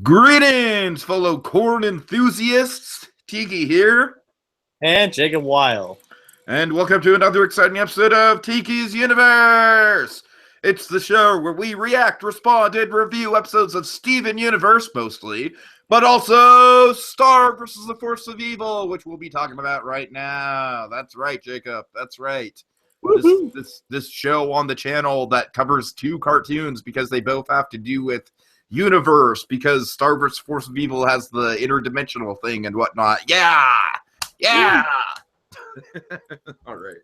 Greetings, fellow corn enthusiasts. Tiki here, And Jacob Wile. and welcome to another exciting episode of Tiki's Universe. It's the show where we react, respond, and review episodes of Steven Universe, mostly, but also Star versus the Force of Evil, which we'll be talking about right now. That's right, Jacob. That's right. This show on the channel that covers two cartoons because they both have to do with universe, because Star vs. Force of Evil has the interdimensional thing and whatnot. Yeah. All right.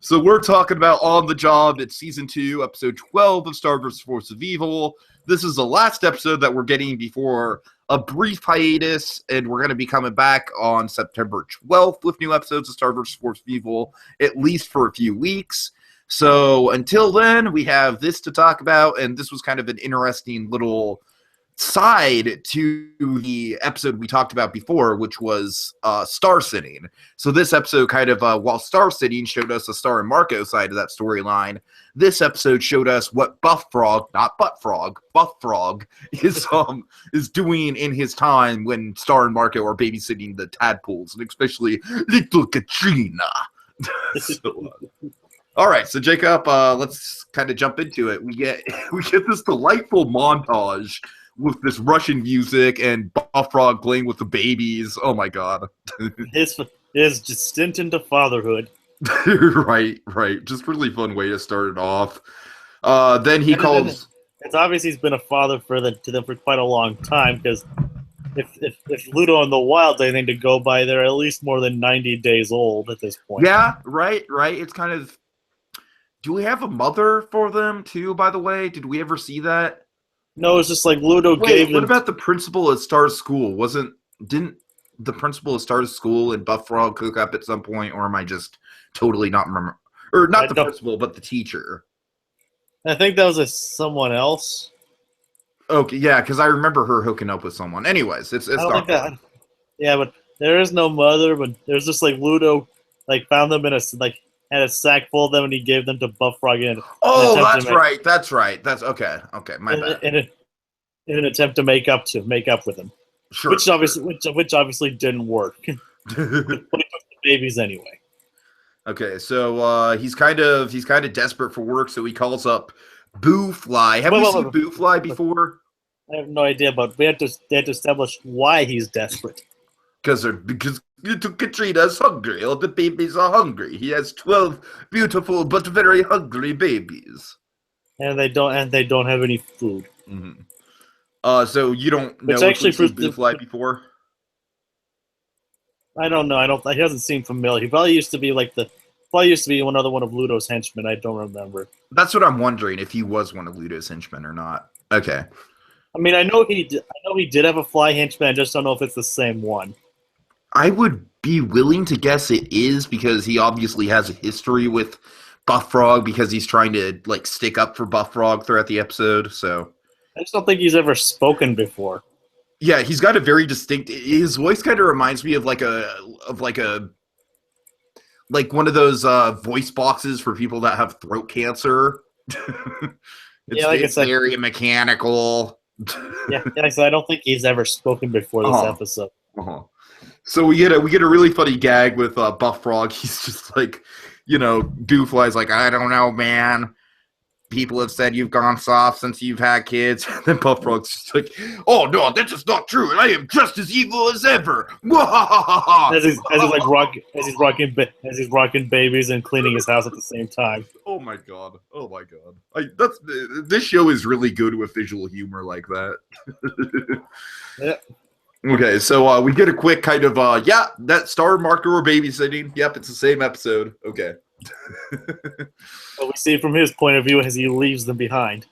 So we're talking about On the Job. It's season 2, episode 12 of Star vs. Force of Evil. This is the last episode that we're getting before a brief hiatus, and we're going to be coming back on September 12th with new episodes of Star vs. Force of Evil, at least for a few weeks. So until then, we have this to talk about, and this was kind of an interesting little side to the episode we talked about before, which was Star Sitting. So this episode kind of, while Star Sitting showed us the Star and Marco side of that storyline, this episode showed us what Buff Frog, not Butt Frog, Buff Frog is doing in his time when Star and Marco are babysitting the tadpoles, and especially little Katrina. All right, so Jacob, let's kind of jump into it. We get this delightful montage with this Russian music and Buff Frog playing with the babies. Oh my god. His stint into fatherhood. Right. Just really fun way to start it off. Then he calls. It's obvious he's been a father to them for quite a long time, because if Ludo and the Wild, they need to go by, they're at least more than 90 days old at this point. Yeah, right. It's kind of. Do we have a mother for them too? By the way, did we ever see that? No, it's just like Ludo gave them. What about the principal at Star's school? Didn't the principal of Star's school and Buff Frog hook up at some point, or am I just totally not remember? Or not the principal, but the teacher. I think that was someone else. Okay, yeah, because I remember her hooking up with someone. Anyways, it's not that. Yeah, but there is no mother. But there's just like Ludo, like found them in a had a sack full of them, and he gave them to Buff Frog in. Oh, that's right. That's okay. My bad. In an attempt to make up with him, sure. Which obviously didn't work. But he took the babies anyway. Okay, so he's kind of desperate for work, so he calls up Boo Fly. Have you seen Boo Fly before? I have no idea, but they had to establish why he's desperate. Because little Katrina's hungry. All the babies are hungry. He has 12 beautiful but very hungry babies. And they don't have any food. Mm-hmm. So you don't know if you've seen Boo Fly before? I don't know. He doesn't seem familiar. He probably used to be another one of Ludo's henchmen. I don't remember. That's what I'm wondering, if he was one of Ludo's henchmen or not. Okay. I mean, I know he did have a fly henchman. I just don't know if it's the same one. I would be willing to guess it is, because he obviously has a history with Buff Frog, because he's trying to stick up for Buff Frog throughout the episode. So I just don't think he's ever spoken before. Yeah, he's got a very distinct. His voice kind of reminds me of one of those voice boxes for people that have throat cancer. It's very mechanical. Yeah, so I don't think he's ever spoken before this episode. Uh-huh. So we get a really funny gag with Buff Frog. He's just Doofly's like, I don't know, man. People have said you've gone soft since you've had kids. And then Buff Frog's just like, oh no, that's just not true, and I am just as evil as ever. As he's rocking babies and cleaning his house at the same time. Oh my god. This show is really good with visual humor like that. Yeah. Okay, so we get a quick kind of that Star Marker or babysitting. Yep, it's the same episode. Okay. But we see from his point of view as he leaves them behind.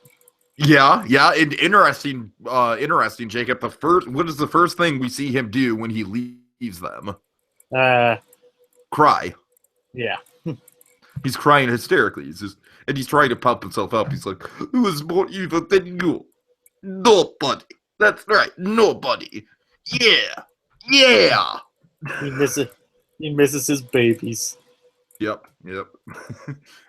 Yeah, and interesting, Jacob. What is the first thing we see him do when he leaves them? Cry. Yeah. He's crying hysterically. He's trying to pump himself up. He's like, "Who is more evil than you? Nobody. That's right, nobody. Yeah." He misses his babies. Yep.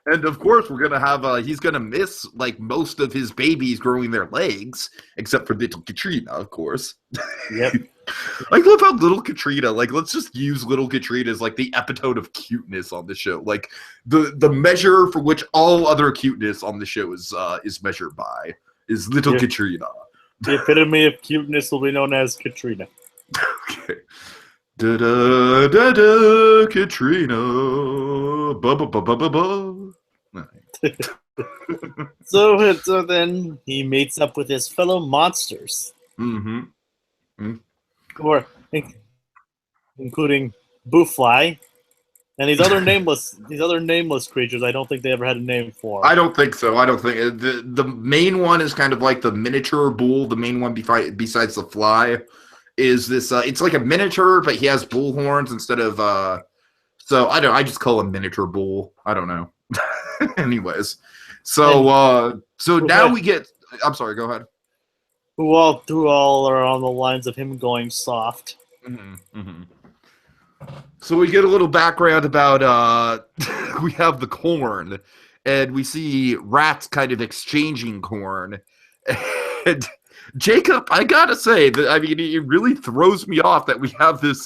And of course, we're gonna have he's gonna miss like most of his babies growing their legs, except for little Katrina, of course. Yep. I love how little Katrina, like, let's just use little Katrina as like the epitome of cuteness on the show. Like the measure for which all other cuteness on the show is measured by is little Katrina. The epitome of cuteness will be known as Katrina. Okay. Da da da da Katrina. Ba ba ba ba ba ba. So then he meets up with his fellow monsters. Or including Boofly and these other nameless creatures. I don't think they ever had a name for. I don't think so. I don't think the main one is kind of like the miniature bull. The main one besides the fly is this. It's like a miniature, but he has bull horns instead of. So I just call him miniature bull. I don't know. Anyways, so now we get. I'm sorry. Go ahead. Who all are on the lines of him going soft. So we get a little background about we have the corn, and we see rats kind of exchanging corn. And Jacob, I gotta say that it really throws me off that we have this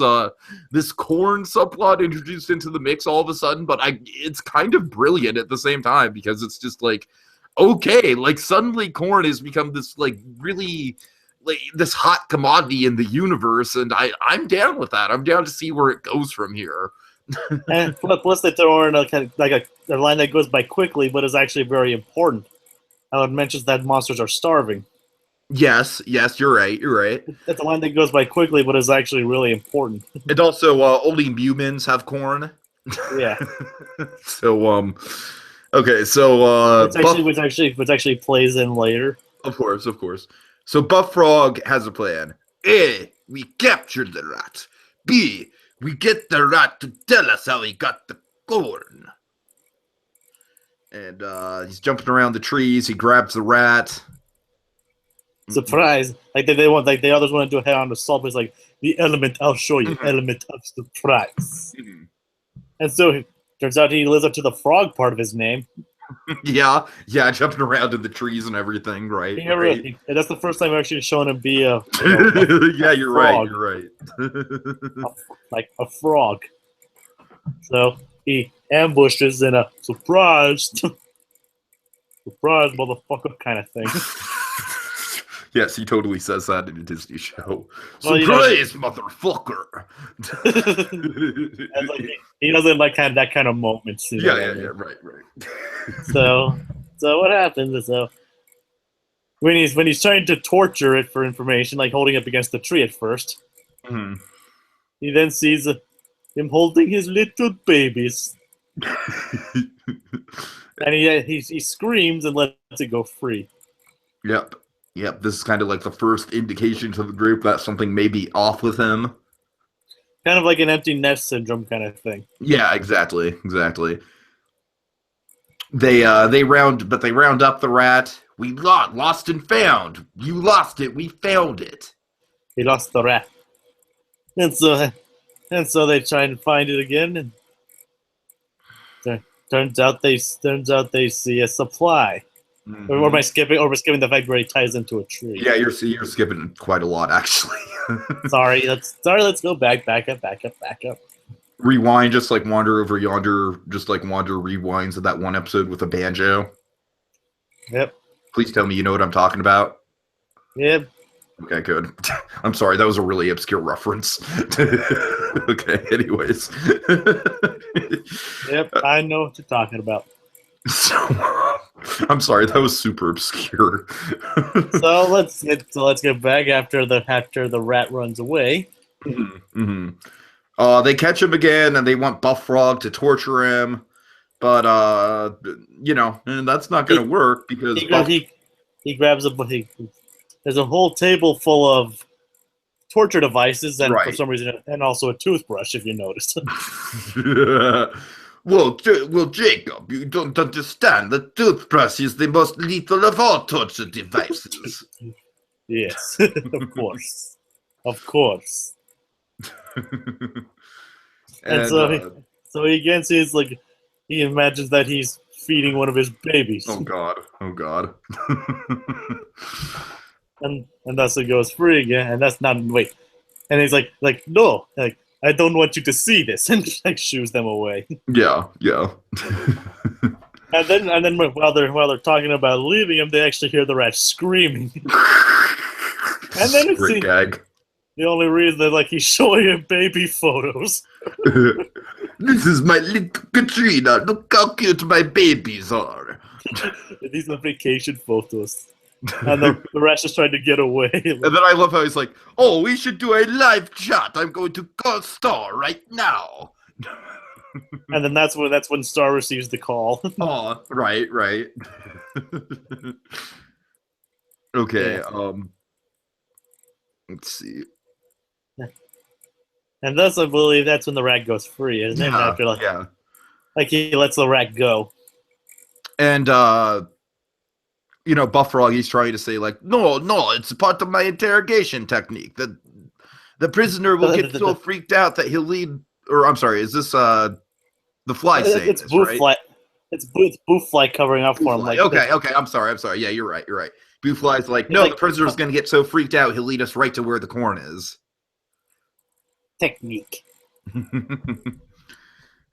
this corn subplot introduced into the mix all of a sudden, but it's kind of brilliant at the same time because it's just like, okay, like suddenly corn has become this like really like this hot commodity in the universe, and I'm down with that. I'm down to see where it goes from here. And plus they throw in a line that goes by quickly, but is actually very important. How it mentions that monsters are starving. Yes, you're right. That's a line that goes by quickly, but is actually really important. And also, only humans have corn. Yeah. So, okay, so which actually plays in later. Of course. So Buff Frog has a plan. A, we capture the rat. B, we get the rat to tell us how he got the corn. And he's jumping around the trees. He grabs the rat. Surprise! Like the others want to do a head on assault, but it's like the element. I'll show you. Element of surprise. And so it turns out he lives up to the frog part of his name. Yeah, jumping around in the trees and everything, right? Yeah, right. And that's the first time I've actually shown him be a yeah, you're frog. right. Like a frog. So he ambushes in a surprise, motherfucker kind of thing. Yes, he totally says that in a Disney show. Well, Surprise, motherfucker! He doesn't like that kind of moments. Yeah, right. So what happens is when he's trying to torture it for information, like holding it against the tree at first, he then sees him holding his little babies, and he screams and lets it go free. Yep, this is kind of like the first indication to the group that something may be off with him. Kind of like an empty nest syndrome kind of thing. Yeah, exactly. They round up the rat. We lost and found. You lost it, we found it. He lost the rat. And so they try and find it again, and turns out they see a supply. Or am I skipping? Or we're skipping the fact where he ties into a tree. Yeah, you're skipping quite a lot, actually. Sorry. Let's go back up. Rewind, just like wander over yonder, just like wander rewinds of that one episode with a banjo. Yep. Please tell me you know what I'm talking about. Yep. Okay, good. I'm sorry, that was a really obscure reference. Okay, anyways. Yep, I know what you're talking about. So, I'm sorry, that was super obscure. So let's get back after the rat runs away. They catch him again, and they want Buff Frog to torture him, but and that's not going to work because he grabs there's a whole table full of torture devices, and for some reason, and also a toothbrush, if you noticed. Well, Jacob, you don't understand. The toothbrush is the most lethal of all torture devices. Yes, of course. And so he again sees like he imagines that he's feeding one of his babies. Oh God. Oh God. and thus it goes free again, and that's not wait. And he's like no, like I don't want you to see this, and like shoos them away. Yeah. Yeah. And then while they're talking about leaving him, they actually hear the rat screaming. And then it's gag. The only reason that like he's showing him baby photos. This is my little Katrina. Look how cute my babies are. These are vacation photos. And the rat's just trying to get away. And then I love how he's like, oh, we should do a live chat. I'm going to call Star right now. And then that's when Star receives the call. Oh, right. Okay, Yeah. Let's see. And thus I believe that's when the rat goes free, isn't it? After like he lets the rat go. And Buff Frog, he's trying to say like, no, it's part of my interrogation technique. The prisoner will get so freaked out that he'll lead. Or I'm sorry, is this the fly saying it's this, Boofly. right? It's Boofly covering up for him. Like okay, I'm sorry. Yeah, you're right. Boofly's like, no, the prisoner's going to get so freaked out he'll lead us right to where the corn is. Technique.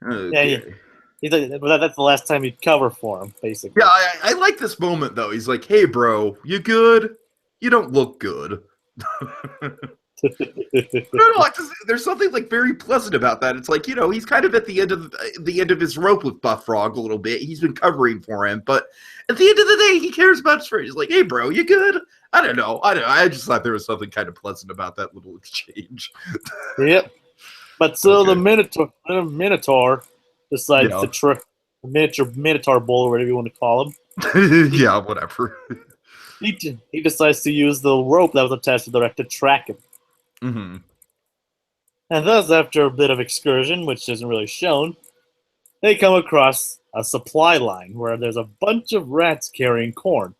Okay. Yeah, that's the last time he'd cover for him, basically. Yeah, I like this moment, though. He's like, hey, bro, you good? You don't look good. No, there's something like very pleasant about that. It's like, he's kind of at the end of his rope with Buff Frog a little bit. He's been covering for him, but at the end of the day, he cares about his friend. He's like, hey, bro, you good? I don't know. I just thought there was something kind of pleasant about that little exchange. Yep. But so the Minotaur decides to trick the Minotaur bull, or whatever you want to call him. Yeah, whatever. He decides to use the rope that was attached to the rat to track him. Mm-hmm. And thus, after a bit of excursion, which isn't really shown, they come across a supply line where there's a bunch of rats carrying corn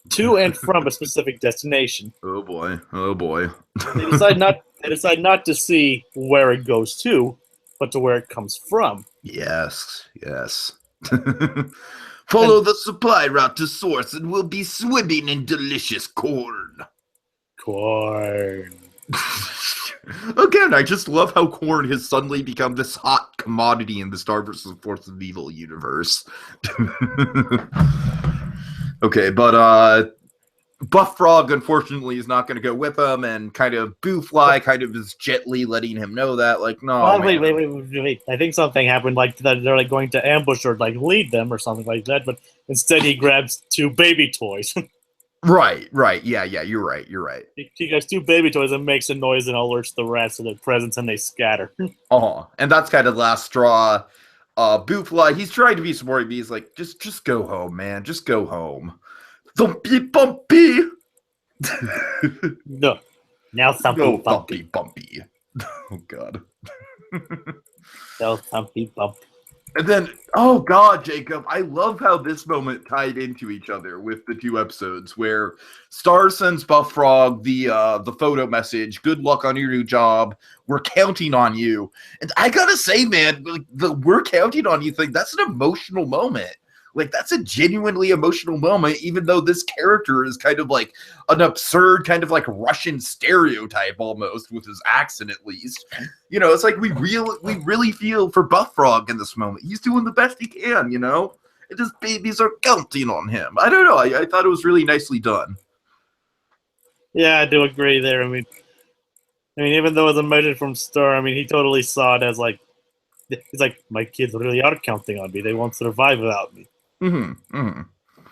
to and from a specific destination. Oh boy. They decide not to see where it goes to, but to where it comes from. Yes. Follow the supply route to source and we'll be swimming in delicious corn. Again, I just love how corn has suddenly become this hot commodity in the Star vs. Force of Evil universe. Okay, but Buff Frog, unfortunately, is not going to go with him, and kind of Boofly kind of is gently letting him know that, like, no. Oh, wait. I think something happened, like, that they're, like, going to ambush or, like, lead them or something like that, but instead he grabs 2 baby toys. Right. Yeah, you're right. He grabs 2 baby toys and makes a noise and alerts the rats of their presence, and they scatter. And that's kind of the last straw. Boofly, he's trying to be smart, but he's like, just go home, man. Just go home. Thumpy bumpy. No. Now thumpy bumpy. Bumpy. Oh God. No thumpy bumpy. And then, oh God, Jacob, I love how this moment tied into each other with the 2 episodes where Star sends Buff Frog the photo message. Good luck on your new job. We're counting on you. And I gotta say, man, like, the "we're counting on you" thing, that's an emotional moment. Like, that's a genuinely emotional moment, even though this character is kind of like an absurd kind of like Russian stereotype almost, with his accent at least. It's like we really feel for Buff Frog in this moment. He's doing the best he can, and his babies are counting on him. I don't know. I thought it was really nicely done. Yeah, I do agree there. I mean, even though it's a message from Star, he totally saw it as like, he's like, my kids really are counting on me. They won't survive without me. Mm-hmm.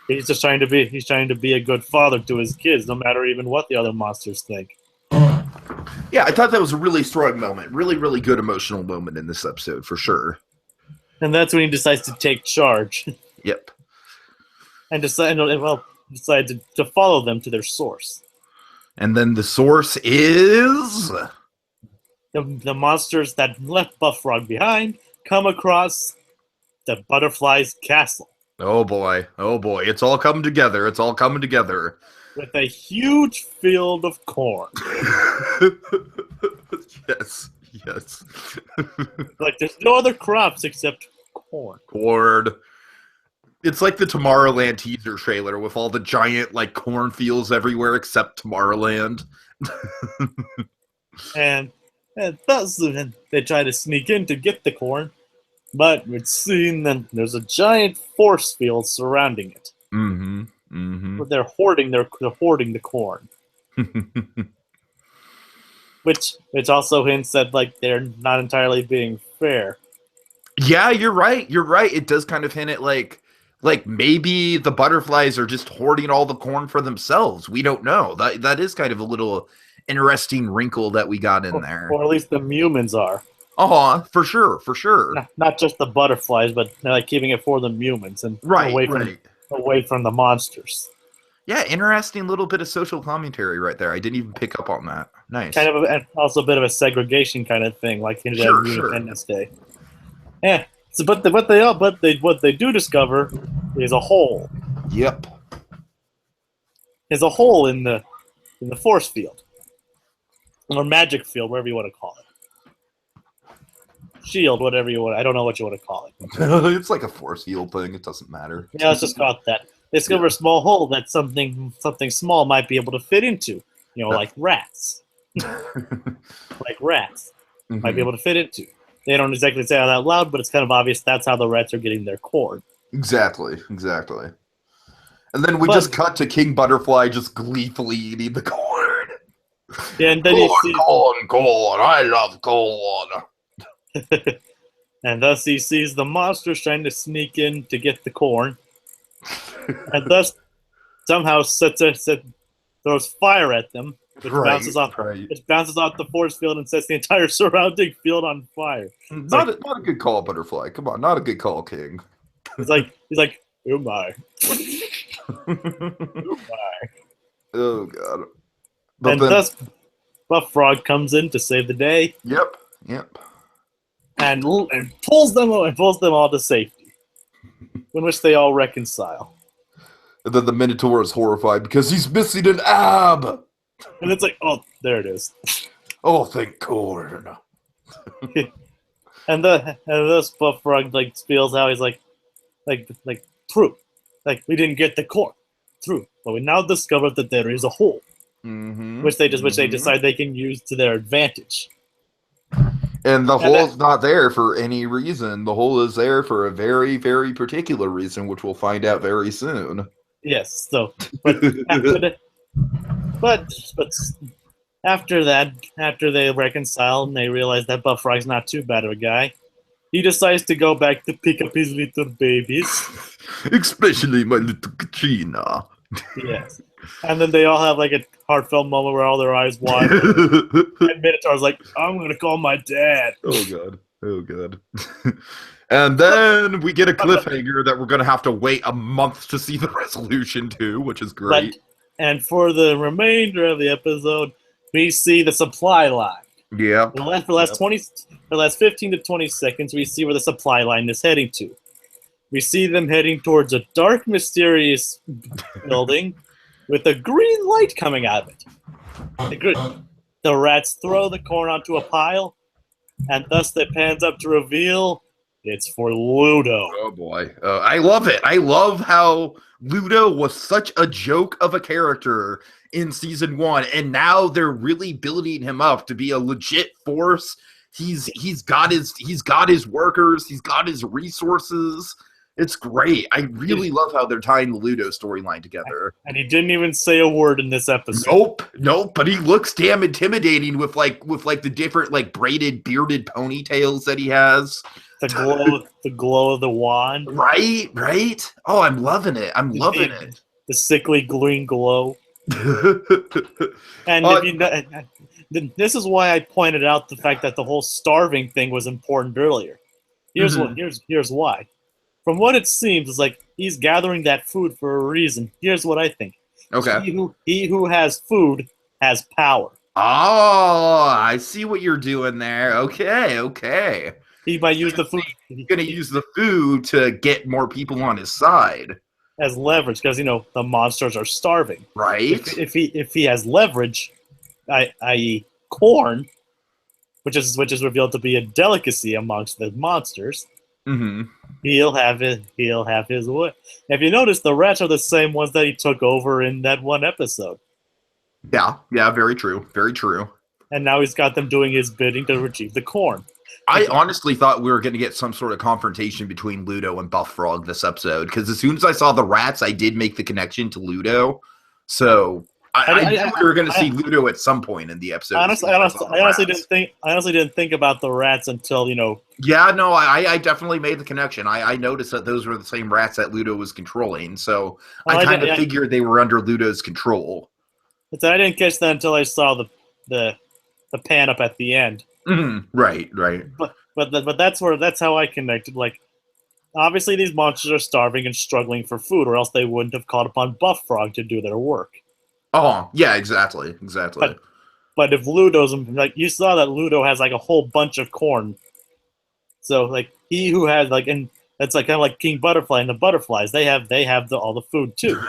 He's just trying to be a good father to his kids, no matter even what the other monsters think. Yeah, I thought that was a really strong moment. Really, really good emotional moment in this episode, for sure. And that's when he decides to take charge. Yep. And decide to follow them to their source. And then the source is the monsters that left Buff Frog behind come across the Butterfly's castle. Oh boy. It's all coming together. With a huge field of corn. Yes. Like, there's no other crops except corn. Cord. It's like the Tomorrowland teaser trailer with all the giant like cornfields everywhere except Tomorrowland. And thus they try to sneak in to get the corn, but it's seen that there's a giant force field surrounding it. Mm-hmm. Mm-hmm. They're hoarding the corn. Which also hints that like they're not entirely being fair. Yeah, you're right. You're right. It does kind of hint at like maybe the butterflies are just hoarding all the corn for themselves. We don't know. That is kind of a little interesting wrinkle that we got in there. Or at least the humans are. For sure, for sure. Not just the butterflies, but they're like keeping it for the humans and away from the monsters. Yeah, interesting little bit of social commentary right there. I didn't even pick up on that. Nice. Kind of also a bit of a segregation kind of thing, like in Independence Day. Yeah. So, what they do discover is a hole. Yep. Is a hole in the force field, or magic field, whatever you want to call it. Shield, whatever you want. I don't know what you want to call it. It's like a force field thing. It doesn't matter. Yeah, let's just call it that. They discover a small hole that something small might be able to fit into. You know, like rats. Like rats might be able to fit into. They don't exactly say it out loud, but it's kind of obvious that's how the rats are getting their corn. Exactly. And then we just cut to King Butterfly just gleefully eating the corn. Yeah, and then corn. I love corn. And thus he sees the monsters trying to sneak in to get the corn. And thus somehow throws fire at them, which bounces off the force field and sets the entire surrounding field on fire. Not a good call, Butterfly. Come on, not a good call, King. He's like, oh my. Oh my. Oh god. But thus Buff Frog comes in to save the day. Yep. And pulls them all to safety. In which they all reconcile. And then the Minotaur is horrified because he's missing an ab. And it's like, oh, there it is. Oh, thank corn. and this Buff Frog like feels how he's like true. Like we didn't get the corn. True. But we now discovered that there is a hole. Mm-hmm. Which they decide they can use to their advantage. And the hole's not there for any reason. The hole is there for a very, very particular reason, which we'll find out very soon. Yes. So, but after that, after they reconcile and they realize that Buff Frog's not too bad of a guy, he decides to go back to pick up his little babies. Especially my little Katrina. Yes. And then they all have like a heartfelt moment where all their eyes wide. And Minotaur's like, I'm going to call my dad. Oh, God. And then we get a cliffhanger that we're going to have to wait a month to see the resolution to, which is great. And for the remainder of the episode, we see the supply line. Yeah. For the last 15 to 20 seconds, we see where the supply line is heading to. We see them heading towards a dark, mysterious building with a green light coming out of it. The rats throw the corn onto a pile, and thus it pans up to reveal it's for Ludo. Oh, boy. I love it. I love how Ludo was such a joke of a character in season 1, and now they're really building him up to be a legit force. He's got his workers, he's got his resources. It's great. I really love how they're tying the Ludo storyline together. And he didn't even say a word in this episode. Nope. But he looks damn intimidating with the different like braided, bearded ponytails that he has. The glow of the wand. Right. Oh, I'm loving it. The sickly green glow. And this is why I pointed out the fact that the whole starving thing was important earlier. Here's why. From what it seems, it's like he's gathering that food for a reason. Here's what I think. Okay. He who has food has power. Oh, I see what you're doing there. Okay. He might use the food. He's going to use the food to get more people on his side. As leverage, because, the monsters are starving. Right. If he has leverage, i.e. corn, which is revealed to be a delicacy amongst the monsters, mm-hmm. He'll have his way. If you notice, the rats are the same ones that he took over in that one episode. Yeah, very true, very true. And now he's got them doing his bidding to retrieve the corn. I honestly thought we were going to get some sort of confrontation between Ludo and Buff Frog this episode, because as soon as I saw the rats, I did make the connection to Ludo. So I knew we were going to see Ludo at some point in the episode. I honestly didn't think about the rats until, Yeah, no, I definitely made the connection. I noticed that those were the same rats that Ludo was controlling, so I kind of figured they were under Ludo's control. But I didn't catch that until I saw the pan up at the end. Mm-hmm. Right. But that's how I connected. Like, obviously these monsters are starving and struggling for food, or else they wouldn't have called upon Buff Frog to do their work. Oh, yeah, exactly. But if Ludo's, like, you saw that Ludo has like a whole bunch of corn. So like he who has like, and that's like kind of like King Butterfly and the butterflies. They have all the food too.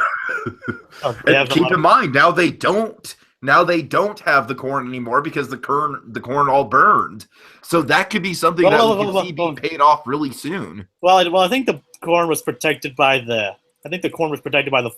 And keep in mind, now they don't have the corn anymore because the corn all burned. So that could be something that we can see being paid off really soon. Well, I think the corn was protected by the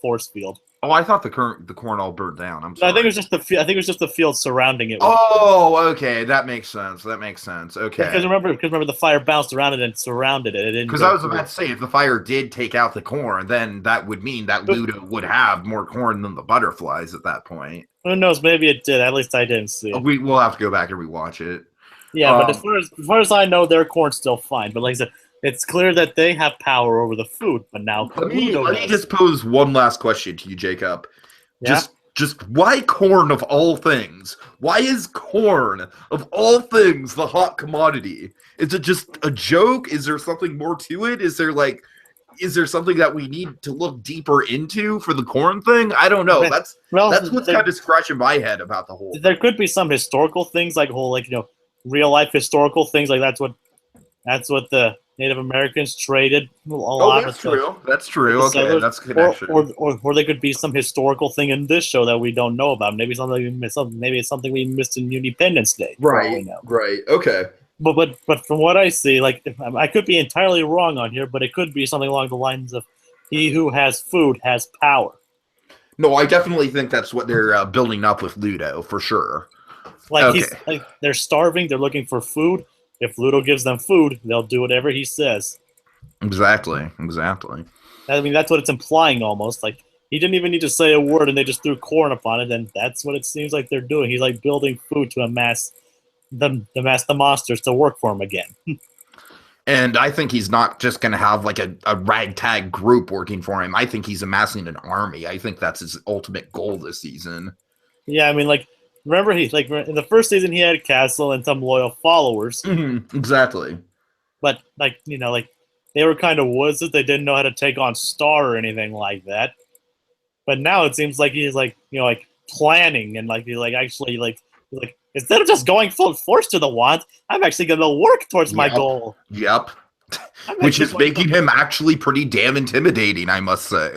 force field. Oh, I thought the corn all burned down. I'm sorry. I think it was just the field surrounding it. Oh, okay, that makes sense. Okay. Because remember, the fire bounced around it and surrounded it. Because I was about to say, if the fire did take out the corn, then that would mean that Ludo would have more corn than the butterflies at that point. Who knows? Maybe it did. At least I didn't see it. We'll have to go back and rewatch it. Yeah, but as far as I know, their corn's still fine. But like I said, it's clear that they have power over the food. But now let me just pose one last question to you, Jacob. Yeah? Just why corn of all things? Why is corn of all things the hot commodity? Is it just a joke? Is there something more to it? Is there something that we need to look deeper into for the corn thing? I don't know. That's what's kind of scratching my head about the whole. There could be some historical things, like real life historical things, like that's what the Native Americans traded a lot. That's true. That's true. Okay, that's connection. Or there could be some historical thing in this show that we don't know about. Maybe it's something we missed in Independence Day. Right. Okay. But from what I see, like, I could be entirely wrong on here, but it could be something along the lines of, he who has food has power. No, I definitely think that's what they're building up with Ludo, for sure. Like, they're starving, they're looking for food. If Ludo gives them food, they'll do whatever he says. Exactly. I mean, that's what it's implying almost. Like, he didn't even need to say a word, and they just threw corn upon it, and that's what it seems like they're doing. He's like building food to amass the monsters to work for him again. And I think he's not just going to have like a ragtag group working for him. I think he's amassing an army. I think that's his ultimate goal this season. Yeah, I mean, like, remember, in the first season he had a castle and some loyal followers. Mm-hmm, exactly. But they were kind of wizards. They didn't know how to take on Star or anything like that. But now it seems like he's planning, and instead of just going full force to the wand, I'm actually going to work towards my goal. Yep. Which is making him actually pretty damn intimidating, I must say.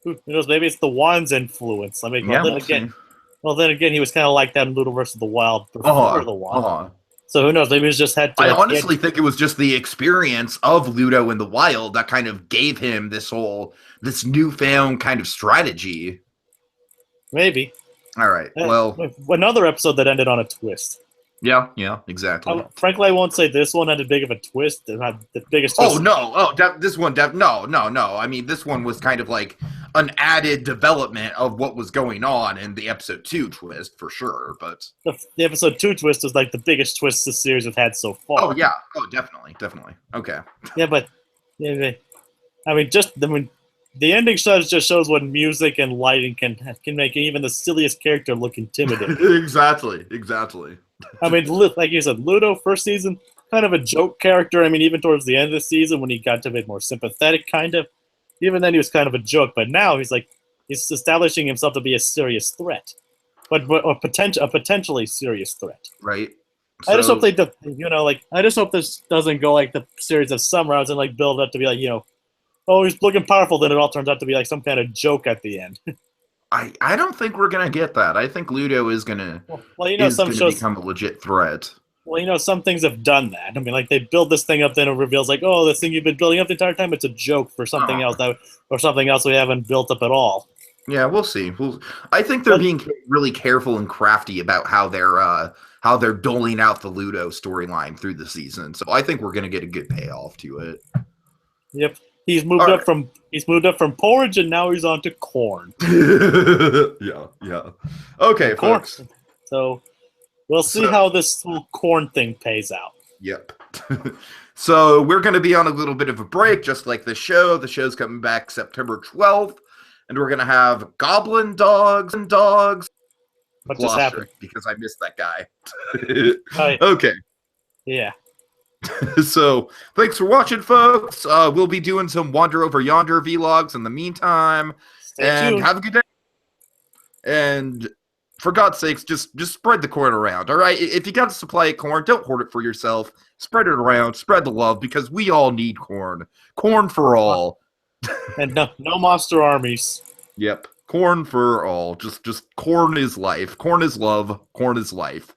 Who knows? Maybe it's the wand's influence. I mean, then again, he was kind of like that in Ludo versus the Wild before the wand. So who knows? Maybe he's just had to. I honestly think it was just the experience of Ludo in the Wild that kind of gave him this newfound kind of strategy. Might All right. Well, another episode that ended on a twist. Yeah, exactly. Frankly, I won't say this one had a big of a twist. It had the biggest twist. Oh, no. This one, no. I mean, this one was kind of like an added development of what was going on in the episode 2 twist, for sure. But the episode 2 twist was like the biggest twist the series have had so far. Oh, yeah. Oh, definitely. Okay. Yeah, but the ending just shows what music and lighting can make even the silliest character look intimidating. Exactly. I mean, like you said, Ludo, first season, kind of a joke character. I mean, even towards the end of the season, when he got to be more sympathetic, kind of, even then he was kind of a joke. But now he's establishing himself to be a serious threat, but a potentially serious threat. Right. So, I just hope I just hope this doesn't go like the series of Sunrise and build up to be oh, he's looking powerful. Then it all turns out to be some kind of joke at the end. I don't think we're gonna get that. I think Ludo is gonna some shows become a legit threat. Well, some things have done that. I mean, like they build this thing up, then it reveals like, oh, this thing you've been building up the entire time, it's a joke for something else or something else we haven't built up at all. Yeah, we'll see. I think they're being really careful and crafty about how they're doling out the Ludo storyline through the season. So I think we're going to get a good payoff to it. Yep, he's moved up from porridge, and now he's on to corn. yeah. Okay, corn. Folks. So we'll see how this whole corn thing pays out. Yep. So we're going to be on a little bit of a break, just like the show. The show's coming back September 12th. And we're going to have Goblin Dogs and Dogs. What just happened? Because I missed that guy. Okay. Yeah. So, thanks for watching, folks. We'll be doing some Wander Over Yonder vlogs in the meantime. Stay tuned. Have a good day. And for God's sakes, just spread the corn around, all right? If you got a supply of corn, don't hoard it for yourself. Spread it around. Spread the love, because we all need corn. Corn for all. And no monster armies. Yep. Corn for all. Just corn is life. Corn is love. Corn is life.